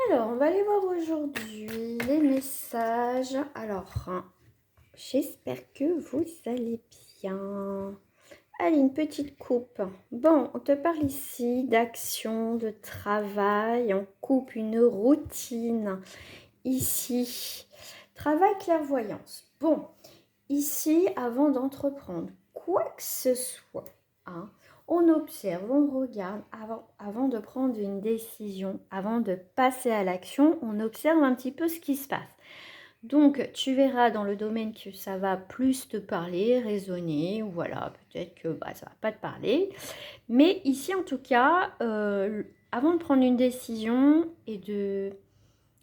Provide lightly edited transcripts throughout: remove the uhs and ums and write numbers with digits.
Alors, on va aller voir aujourd'hui les messages. Alors, j'espère que vous allez bien. Allez, une petite coupe. Bon, on te parle ici d'action, de travail. On coupe une routine. Ici, travail clairvoyance. Bon, ici, avant d'entreprendre quoi que ce soit, on observe, on regarde avant de prendre une décision, avant de passer à l'action, on observe un petit peu ce qui se passe. Donc, tu verras dans le domaine que ça va plus te parler, résonner, ou voilà, peut-être que ça va pas te parler. Mais ici, en tout cas, avant de prendre une décision et de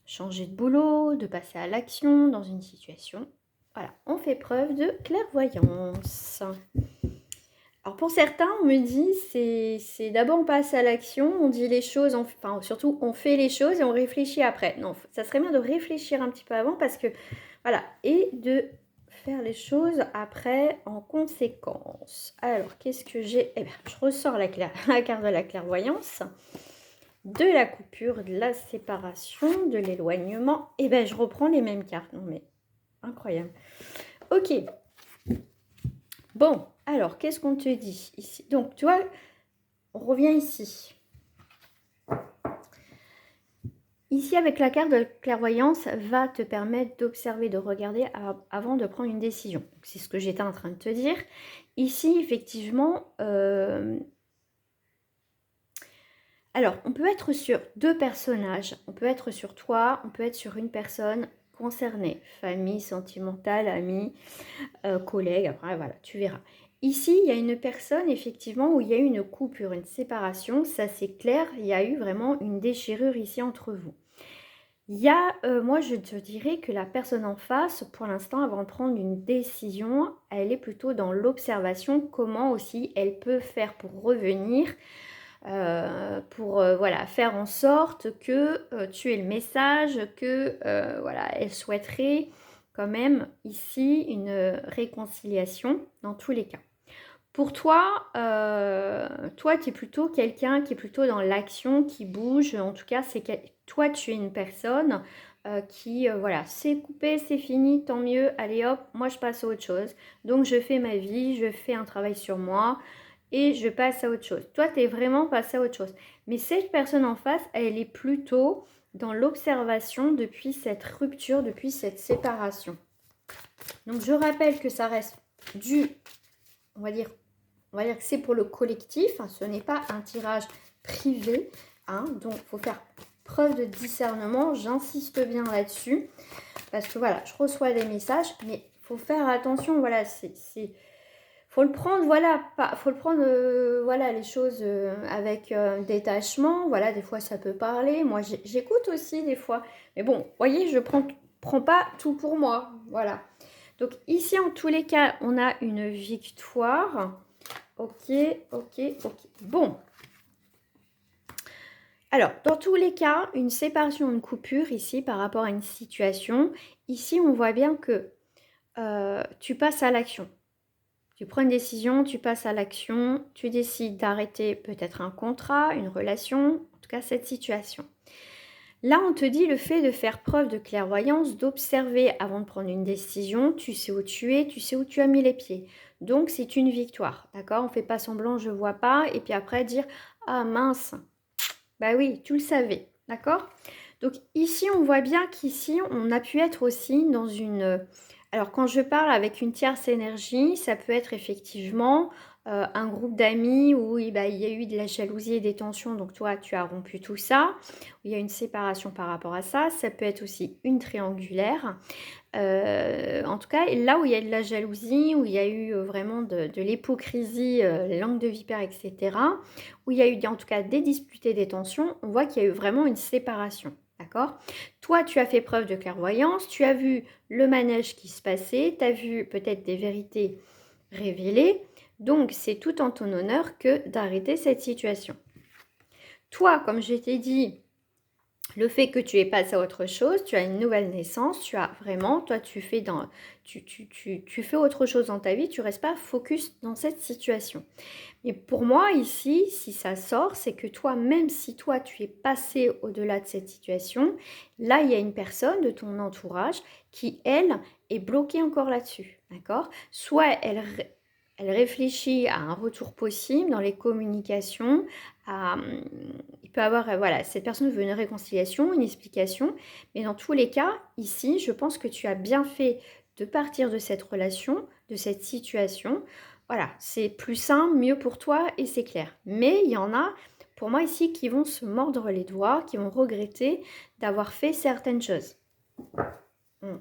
changer de boulot, de passer à l'action dans une situation, voilà, on fait preuve de clairvoyance. Alors pour certains, on me dit, c'est d'abord on passe à l'action, on dit les choses, enfin surtout on fait les choses et on réfléchit après. Non, ça serait bien de réfléchir un petit peu avant parce que, voilà, et de faire les choses après en conséquence. Alors, qu'est-ce que j'ai? Eh bien, je ressors la carte de la clairvoyance, de la coupure, de la séparation, de l'éloignement. Eh bien, je reprends les mêmes cartes. Non mais, incroyable. Ok. Bon, alors, qu'est-ce qu'on te dit ici? Donc, tu vois, on revient ici. Ici, avec la carte de clairvoyance, va te permettre d'observer, de regarder avant de prendre une décision. C'est ce que j'étais en train de te dire. Ici, effectivement, alors, on peut être sur deux personnages. On peut être sur toi, on peut être sur une personne concernée. Famille, sentimentale, amie, collègue, après, voilà, tu verras. Ici, il y a une personne, effectivement, où il y a eu une coupure, une séparation. Ça, c'est clair. Il y a eu vraiment une déchirure ici entre vous. Il y a, moi, je te dirais que la personne en face, pour l'instant, avant de prendre une décision, elle est plutôt dans l'observation. Comment aussi elle peut faire pour revenir, pour voilà, faire en sorte que tu aies le message, que voilà, elle souhaiterait quand même ici une réconciliation dans tous les cas. Pour toi, toi, tu es plutôt quelqu'un qui est plutôt dans l'action, qui bouge. En tout cas, c'est que toi, tu es une personne qui, voilà, c'est coupé, c'est fini, tant mieux. Allez hop, moi, je passe à autre chose. Donc, je fais ma vie, je fais un travail sur moi et je passe à autre chose. Toi, tu es vraiment passé à autre chose. Mais cette personne en face, elle est plutôt dans l'observation depuis cette rupture, depuis cette séparation. Donc, je rappelle que ça reste on va dire que c'est pour le collectif, ce n'est pas un tirage privé, donc il faut faire preuve de discernement, j'insiste bien là-dessus, parce que voilà, je reçois des messages, mais il faut faire attention, voilà, faut le prendre, voilà, faut le prendre, voilà, les choses avec détachement, voilà, des fois ça peut parler, moi j'écoute aussi des fois, mais bon, voyez, je prends pas tout pour moi, voilà. Donc ici, en tous les cas, on a une victoire. Ok. Bon. Alors, dans tous les cas, une séparation, une coupure ici par rapport à une situation. Ici, on voit bien que tu passes à l'action. Tu prends une décision, tu passes à l'action. Tu décides d'arrêter peut-être un contrat, une relation, en tout cas cette situation. Là, on te dit le fait de faire preuve de clairvoyance, d'observer avant de prendre une décision. Tu sais où tu es, tu sais où tu as mis les pieds. Donc, c'est une victoire, d'accord? On ne fait pas semblant, je ne vois pas. Et puis après, dire, ah mince, bah oui, tu le savais, d'accord? Donc, ici, on voit bien qu'ici, on a pu être aussi dans une... Alors, quand je parle avec une tierce énergie, ça peut être effectivement un groupe d'amis où il y a eu de la jalousie et des tensions, donc toi, tu as rompu tout ça, où il y a une séparation par rapport à ça. Ça peut être aussi une triangulaire. En tout cas, là où il y a de la jalousie, où il y a eu vraiment de l'hypocrisie, langue de vipère, etc., où il y a eu en tout cas des disputes et des tensions, on voit qu'il y a eu vraiment une séparation. D'accord? Toi, tu as fait preuve de clairvoyance, tu as vu le manège qui se passait, tu as vu peut-être des vérités révélées, donc c'est tout en ton honneur que d'arrêter cette situation. Toi, comme je t'ai dit, le fait que tu es passé à autre chose, tu as une nouvelle naissance, tu as vraiment, toi tu fais, tu fais autre chose dans ta vie, tu restes pas focus dans cette situation. Et pour moi ici, si ça sort, c'est que toi, même si toi tu es passé au-delà de cette situation, là il y a une personne de ton entourage qui, elle, est bloquée encore là-dessus, d'accord? Soit elle réfléchit à un retour possible dans les communications, il peut avoir, voilà, cette personne veut une réconciliation, une explication, mais dans tous les cas, ici, je pense que tu as bien fait de partir de cette relation, de cette situation. Voilà, c'est plus sain, mieux pour toi et c'est clair. Mais il y en a, pour moi ici, qui vont se mordre les doigts, qui vont regretter d'avoir fait certaines choses. Mm.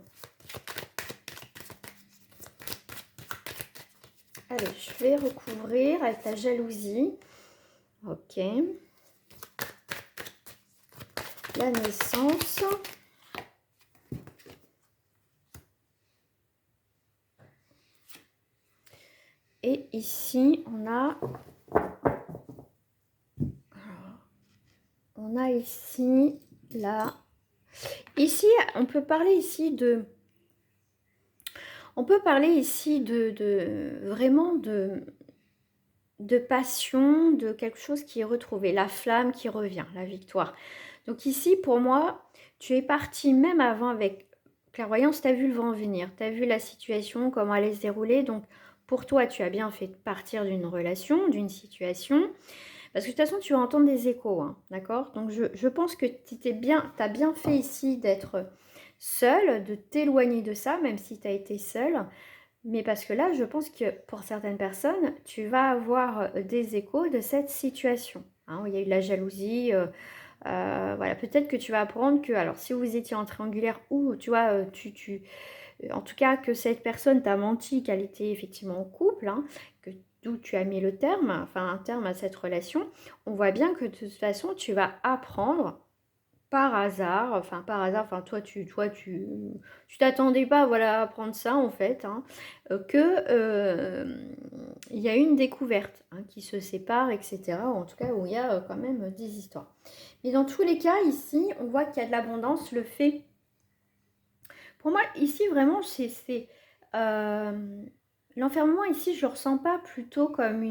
Allez, je vais recouvrir avec la jalousie. Ok. La naissance. Et ici, on a ici la... Ici, on peut parler ici de... On peut parler ici vraiment de passion, de quelque chose qui est retrouvé, la flamme qui revient, la victoire. Donc ici, pour moi, tu es parti même avant avec clairvoyance, tu as vu le vent venir, tu as vu la situation, comment elle allait se dérouler. Donc pour toi, tu as bien fait de partir d'une relation, d'une situation. Parce que de toute façon, tu vas entendre des échos, hein, d'accord? Donc je pense que tu as bien fait ici d'être seule, de t'éloigner de ça, même si tu as été seule. Mais parce que là, je pense que pour certaines personnes, tu vas avoir des échos de cette situation, hein, où il y a eu de la jalousie. Voilà, peut-être que tu vas apprendre que, alors si vous étiez en triangulaire ou tu vois, en tout cas que cette personne t'a menti, qu'elle était effectivement en couple, hein, d'où tu as mis le terme, enfin un terme à cette relation, on voit bien que de toute façon, tu vas apprendre par hasard, enfin tu t'attendais pas, voilà, à apprendre ça en fait, hein, il y a une découverte, hein, qui se sépare, etc. Ou en tout cas où il y a quand même des histoires. Mais dans tous les cas, ici, on voit qu'il y a de l'abondance, le fait. Pour moi, ici vraiment, l'enfermement ici, je le ressens pas plutôt comme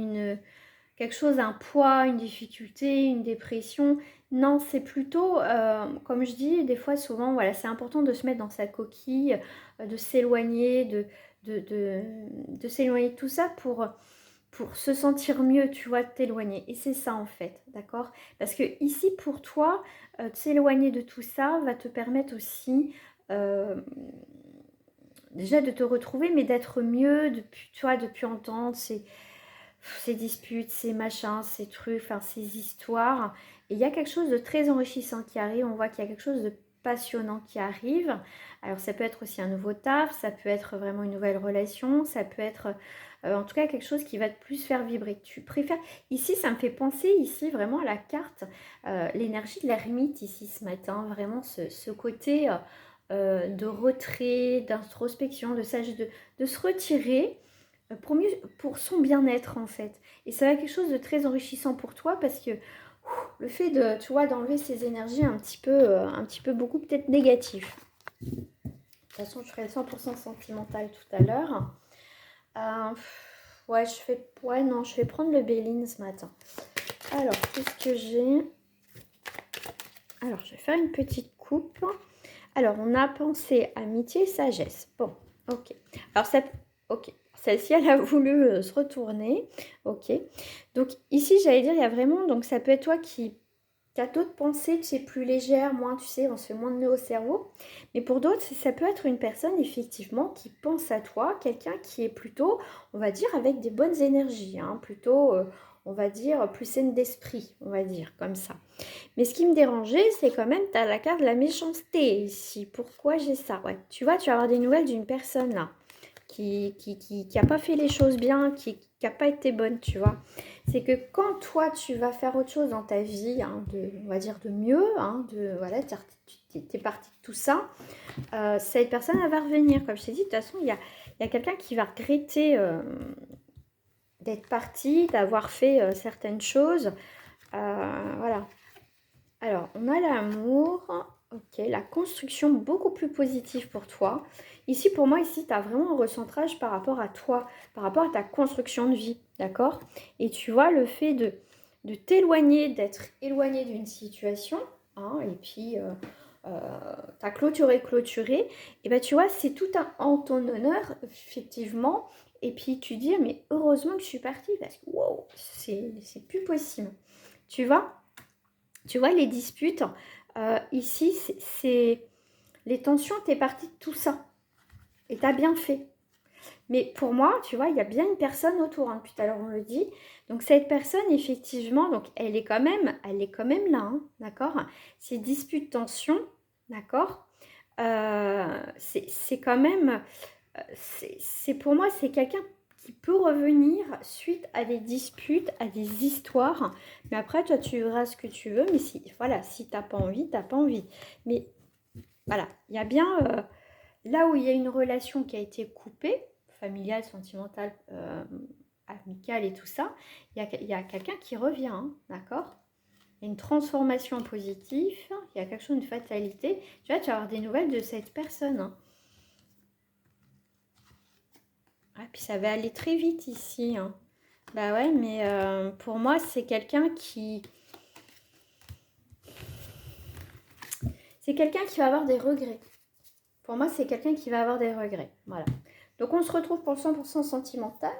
quelque chose, un poids, une difficulté, une dépression. Non, c'est plutôt, comme je dis, des fois, souvent, voilà, c'est important de se mettre dans sa coquille, de s'éloigner, de s'éloigner de tout ça pour se sentir mieux, tu vois, de t'éloigner. Et c'est ça, en fait, d'accord? Parce que ici, pour toi, de s'éloigner de tout ça va te permettre aussi, euh, déjà de te retrouver, mais d'être mieux, tu vois, de plus entendre ces disputes, ces machins, ces trucs, enfin ces histoires. Et il y a quelque chose de très enrichissant qui arrive. On voit qu'il y a quelque chose de passionnant qui arrive. Alors ça peut être aussi un nouveau taf, ça peut être vraiment une nouvelle relation, ça peut être en tout cas quelque chose qui va te plus faire vibrer. Tu préfères... Ici, ça me fait penser ici vraiment à la carte, l'énergie de l'ermite ici ce matin. Vraiment ce côté de retrait, d'introspection, de sagesse, de se retirer pour mieux, pour son bien-être en fait. Et ça va être quelque chose de très enrichissant pour toi parce que le fait de, tu vois, d'enlever ces énergies un petit peu beaucoup peut-être négatives. De toute façon, je ferai 100% sentimentale tout à l'heure. Ouais, non, je vais prendre le Béline ce matin. Alors, qu'est-ce que j'ai? Alors, je vais faire une petite coupe. Alors, on a pensé amitié, sagesse. Bon, ok. Alors, ça... Ok. Celle-ci, elle a voulu se retourner. Ok. Donc, ici, j'allais dire, il y a vraiment... Donc, ça peut être toi qui as d'autres pensées, tu sais, plus légères, moins, tu sais, on se fait moins de nœuds au cerveau. Mais pour d'autres, ça peut être une personne, effectivement, qui pense à toi, quelqu'un qui est plutôt, on va dire, avec des bonnes énergies, hein, plutôt, on va dire, plus saine d'esprit, on va dire, comme ça. Mais ce qui me dérangeait, c'est quand même, tu as la carte de la méchanceté ici. Pourquoi j'ai ça? Ouais, tu vois, tu vas avoir des nouvelles d'une personne là qui a pas fait les choses bien, qui a pas été bonne, tu vois. C'est que quand toi, tu vas faire autre chose dans ta vie, hein, on va dire de mieux, hein, voilà, tu es parti de tout ça, cette personne, elle va revenir. Comme je t'ai dit, de toute façon, il y a quelqu'un qui va regretter d'être parti, d'avoir fait certaines choses. Voilà. Alors, on a l'amour, ok, la construction beaucoup plus positive pour toi. Ici, pour moi, ici, tu as vraiment un recentrage par rapport à toi, par rapport à ta construction de vie, d'accord? Et tu vois, le fait de t'éloigner, d'être éloigné d'une situation, hein, et puis tu as clôturé, et ben tu vois, c'est tout en ton honneur, effectivement. Et puis tu dis, mais heureusement que je suis partie, parce que wow, c'est plus possible. Tu vois? Tu vois, les disputes, ici, c'est les tensions, t'es parti de tout ça. Et t'as bien fait. Mais pour moi, tu vois, il y a bien une personne autour, hein, depuis tout à l'heure on le dit. Donc cette personne, effectivement, donc elle est quand même là, hein, d'accord? Ces disputes, tensions, d'accord? C'est quand même, c'est pour moi, c'est quelqu'un qui peut revenir suite à des disputes, à des histoires. Mais après, toi, tu verras ce que tu veux. Mais si, voilà, si t'as pas envie, t'as pas envie. Mais voilà, il y a bien là où il y a une relation qui a été coupée, familiale, sentimentale, amicale et tout ça, il y a quelqu'un qui revient, hein, d'accord? Il y a une transformation positive, il y a quelque chose, une fatalité. Tu vas avoir des nouvelles de cette personne, hein. Ah, puis ça va aller très vite ici, hein. Bah ouais, mais pour moi, c'est quelqu'un qui... C'est quelqu'un qui va avoir des regrets. Pour moi, c'est quelqu'un qui va avoir des regrets. Voilà. Donc, on se retrouve pour le 100% sentimental.